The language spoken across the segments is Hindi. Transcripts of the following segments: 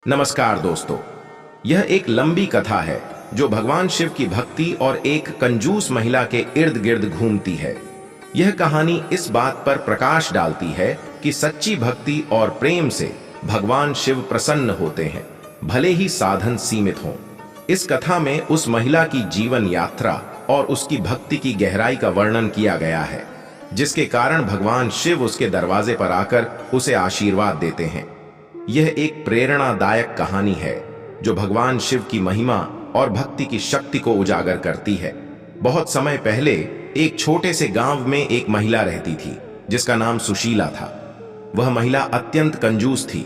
नमस्कार दोस्तों, यह एक लंबी कथा है जो भगवान शिव की भक्ति और एक कंजूस महिला के इर्द गिर्द घूमती है। यह कहानी इस बात पर प्रकाश डालती है कि सच्ची भक्ति और प्रेम से भगवान शिव प्रसन्न होते हैं, भले ही साधन सीमित हों। इस कथा में उस महिला की जीवन यात्रा और उसकी भक्ति की गहराई का वर्णन किया गया है, जिसके कारण भगवान शिव उसके दरवाजे पर आकर उसे आशीर्वाद देते हैं। यह एक प्रेरणादायक कहानी है जो भगवान शिव की महिमा और भक्ति की शक्ति को उजागर करती है। बहुत समय पहले एक छोटे से गांव में एक महिला रहती थी जिसका नाम सुशीला था। वह महिला अत्यंत कंजूस थी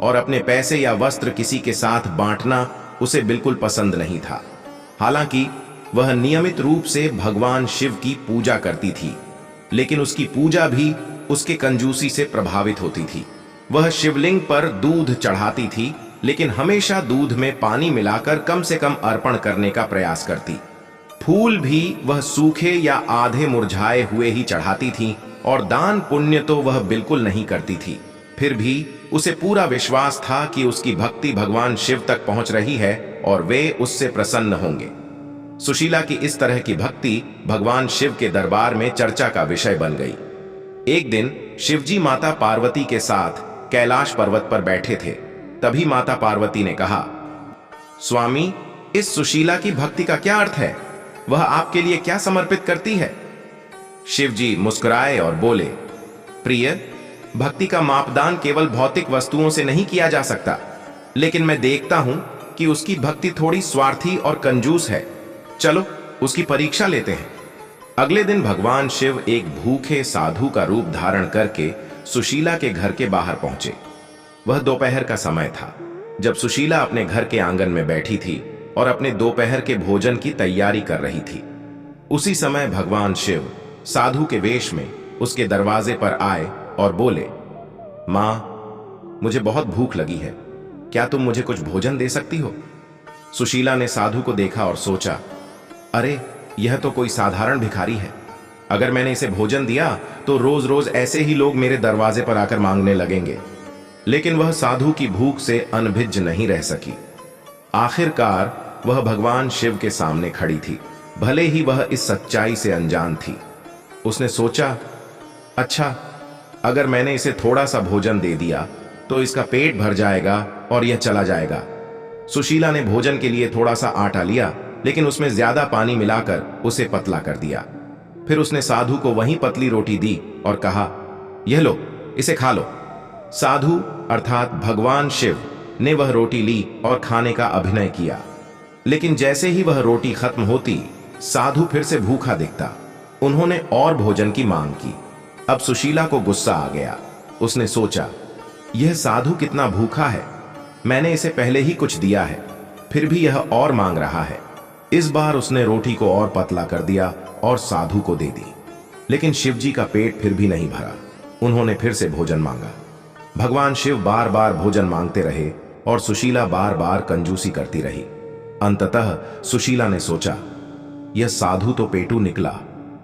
और अपने पैसे या वस्त्र किसी के साथ बांटना उसे बिल्कुल पसंद नहीं था। हालांकि वह नियमित रूप से भगवान शिव की पूजा करती थी, लेकिन उसकी पूजा भी उसके कंजूसी से प्रभावित होती थी। वह शिवलिंग पर दूध चढ़ाती थी, लेकिन हमेशा दूध में पानी मिलाकर कम से कम अर्पण करने का प्रयास करती। फूल भी वह सूखे या आधे मुरझाए हुए ही चढ़ाती थी और दान पुण्य तो वह बिल्कुल नहीं करती थी। फिर भी उसे पूरा विश्वास था कि उसकी भक्ति भगवान शिव तक पहुंच रही है और वे उससे प्रसन्न होंगे। सुशीला की इस तरह की भक्ति भगवान शिव के दरबार में चर्चा का विषय बन गई। एक दिन शिवजी माता पार्वती के साथ कैलाश पर्वत पर बैठे थे। तभी माता पार्वती ने कहा, स्वामी, इस सुशीला की भक्ति का क्या अर्थ है? वह आपके लिए क्या समर्पित करती है? शिवजी मुस्कुराए और बोले, प्रिय, भक्ति का मापदंड केवल भौतिक वस्तुओं से नहीं किया जा सकता, लेकिन मैं देखता हूं कि उसकी भक्ति थोड़ी स्वार्थी और कंजूस है। चलो उसकी परीक्षा लेते हैं। अगले दिन भगवान शिव एक भूखे साधु का रूप धारण करके सुशीला के घर के बाहर पहुंचे। वह दोपहर का समय था जब सुशीला अपने घर के आंगन में बैठी थी और अपने दोपहर के भोजन की तैयारी कर रही थी। उसी समय भगवान शिव साधु के वेश में उसके दरवाजे पर आए और बोले, मां, मुझे बहुत भूख लगी है, क्या तुम मुझे कुछ भोजन दे सकती हो? सुशीला ने साधु को देखा और सोचा, अरे यह तो कोई साधारण भिखारी है। अगर मैंने इसे भोजन दिया तो रोज रोज ऐसे ही लोग मेरे दरवाजे पर आकर मांगने लगेंगे। लेकिन वह साधु की भूख से अनभिज्ज नहीं रह सकी। आखिरकार वह भगवान शिव के सामने खड़ी थी, भले ही वह इस सच्चाई से अनजान थी। उसने सोचा, अच्छा, अगर मैंने इसे थोड़ा सा भोजन दे दिया तो इसका पेट भर जाएगा और यह चला जाएगा। सुशीला ने भोजन के लिए थोड़ा सा आटा लिया, लेकिन उसमें ज्यादा पानी मिलाकर उसे पतला कर दिया। फिर उसने साधु को वहीं पतली रोटी दी और कहा, यह लो, इसे खा लो। साधु अर्थात भगवान शिव ने वह रोटी ली और खाने का अभिनय किया, लेकिन जैसे ही वह रोटी खत्म होती, साधु फिर से भूखा दिखता। उन्होंने और भोजन की मांग की। अब सुशीला को गुस्सा आ गया। उसने सोचा, यह साधु कितना भूखा है, मैंने इसे पहले ही कुछ दिया है, फिर भी यह और मांग रहा है। इस बार उसने रोटी को और पतला कर दिया और साधु को दे दी, लेकिन शिवजी का पेट फिर भी नहीं भरा। उन्होंने फिर से भोजन मांगा। भगवान शिव बार बार भोजन मांगते रहे और सुशीला बार बार कंजूसी करती रही। अंततः सुशीला ने सोचा, यह साधु तो पेटू निकला,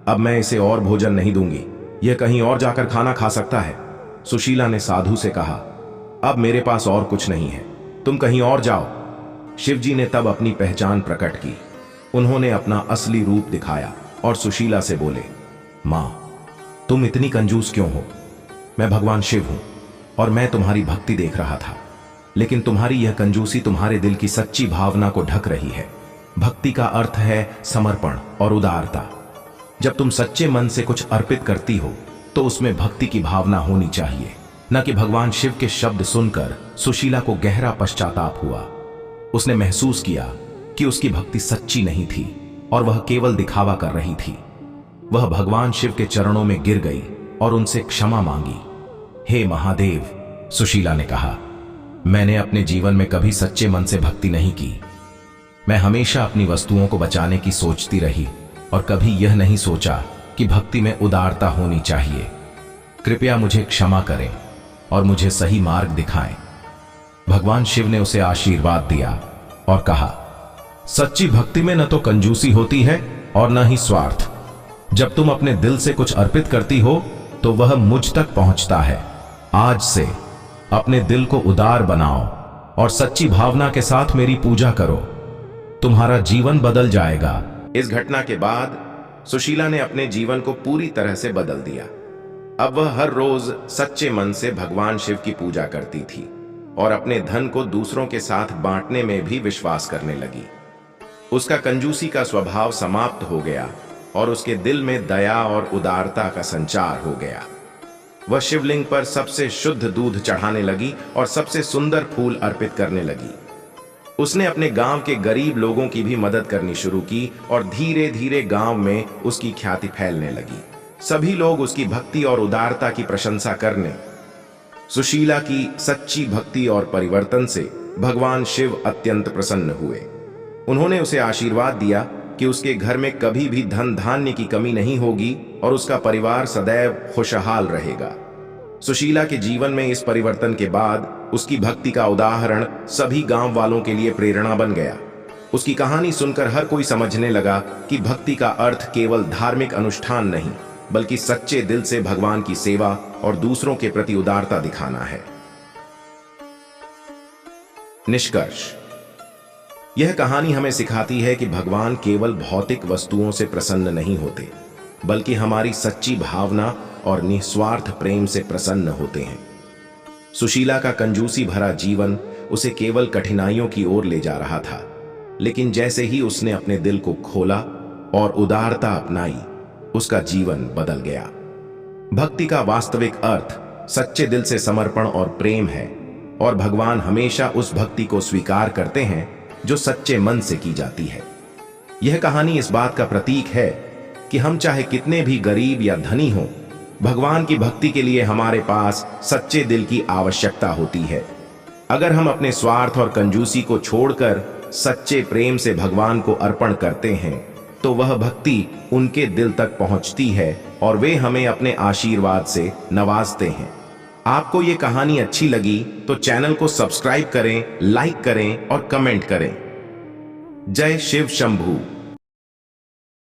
अब मैं इसे और भोजन नहीं दूंगी, यह कहीं और जाकर खाना खा सकता है। सुशीला ने साधु से कहा, अब मेरे पास और कुछ नहीं है, तुम कहीं और जाओ। शिवजी ने तब अपनी पहचान प्रकट की। उन्होंने अपना असली रूप दिखाया और सुशीला से बोले, मां, तुम इतनी कंजूस क्यों हो? मैं भगवान शिव हूं और मैं तुम्हारी भक्ति देख रहा था, लेकिन तुम्हारी यह कंजूसी तुम्हारे दिल की सच्ची भावना को ढक रही है। भक्ति का अर्थ है समर्पण और उदारता। जब तुम सच्चे मन से कुछ अर्पित करती हो तो उसमें भक्ति की भावना होनी चाहिए, न कि भगवान शिव के शब्द सुनकर सुशीला को गहरा पश्चाताप हुआ। उसने महसूस किया कि उसकी भक्ति सच्ची नहीं थी और वह केवल दिखावा कर रही थी। वह भगवान शिव के चरणों में गिर गई और उनसे क्षमा मांगी। हे महादेव, सुशीला ने कहा, मैंने अपने जीवन में कभी सच्चे मन से भक्ति नहीं की। मैं हमेशा अपनी वस्तुओं को बचाने की सोचती रही और कभी यह नहीं सोचा कि भक्ति में उदारता होनी चाहिए। कृपया मुझे क्षमा करें और मुझे सही मार्ग दिखाएं। भगवान शिव ने उसे आशीर्वाद दिया और कहा, सच्ची भक्ति में न तो कंजूसी होती है और न ही स्वार्थ। जब तुम अपने दिल से कुछ अर्पित करती हो तो वह मुझ तक पहुंचता है। आज से अपने दिल को उदार बनाओ और सच्ची भावना के साथ मेरी पूजा करो, तुम्हारा जीवन बदल जाएगा। इस घटना के बाद सुशीला ने अपने जीवन को पूरी तरह से बदल दिया। अब वह हर रोज सच्चे मन से भगवान शिव की पूजा करती थी और अपने धन को दूसरों के साथ बांटने में भी विश्वास करने लगी। उसका कंजूसी का स्वभाव समाप्त हो गया और उसके दिल में दया और उदारता का संचार हो गया। वह शिवलिंग पर सबसे शुद्ध दूध चढ़ाने लगी और सबसे सुंदर फूल अर्पित करने लगी। उसने अपने गांव के गरीब लोगों की भी मदद करनी शुरू की और धीरे धीरे गांव में उसकी ख्याति फैलने लगी। सभी लोग उसकी भक्ति और उदारता की प्रशंसा करने। सुशीला की सच्ची भक्ति और परिवर्तन से भगवान शिव अत्यंत प्रसन्न हुए। उन्होंने उसे आशीर्वाद दिया कि उसके घर में कभी भी धन धान्य की कमी नहीं होगी और उसका परिवार सदैव खुशहाल रहेगा। सुशीला के जीवन में इस परिवर्तन के बाद उसकी भक्ति का उदाहरण सभी गांव वालों के लिए प्रेरणा बन गया। उसकी कहानी सुनकर हर कोई समझने लगा कि भक्ति का अर्थ केवल धार्मिक अनुष्ठान नहीं, बल्कि सच्चे दिल से भगवान की सेवा और दूसरों के प्रति उदारता दिखाना है। निष्कर्ष, यह कहानी हमें सिखाती है कि भगवान केवल भौतिक वस्तुओं से प्रसन्न नहीं होते, बल्कि हमारी सच्ची भावना और निस्वार्थ प्रेम से प्रसन्न होते हैं। सुशीला का कंजूसी भरा जीवन उसे केवल कठिनाइयों की ओर ले जा रहा था, लेकिन जैसे ही उसने अपने दिल को खोला और उदारता अपनाई, उसका जीवन बदल गया। भक्ति का वास्तविक अर्थ सच्चे दिल से समर्पण और प्रेम है, और भगवान हमेशा उस भक्ति को स्वीकार करते हैं जो सच्चे मन से की जाती है। यह कहानी इस बात का प्रतीक है कि हम चाहे कितने भी गरीब या धनी हों, भगवान की भक्ति के लिए हमारे पास सच्चे दिल की आवश्यकता होती है। अगर हम अपने स्वार्थ और कंजूसी को छोड़कर सच्चे प्रेम से भगवान को अर्पण करते हैं, तो वह भक्ति उनके दिल तक पहुंचती है और वे हमें अपने आशीर्वाद से नवाजते हैं। आपको ये कहानी अच्छी लगी तो चैनल को सब्सक्राइब करें, लाइक करें और कमेंट करें। जय शिव शंभू।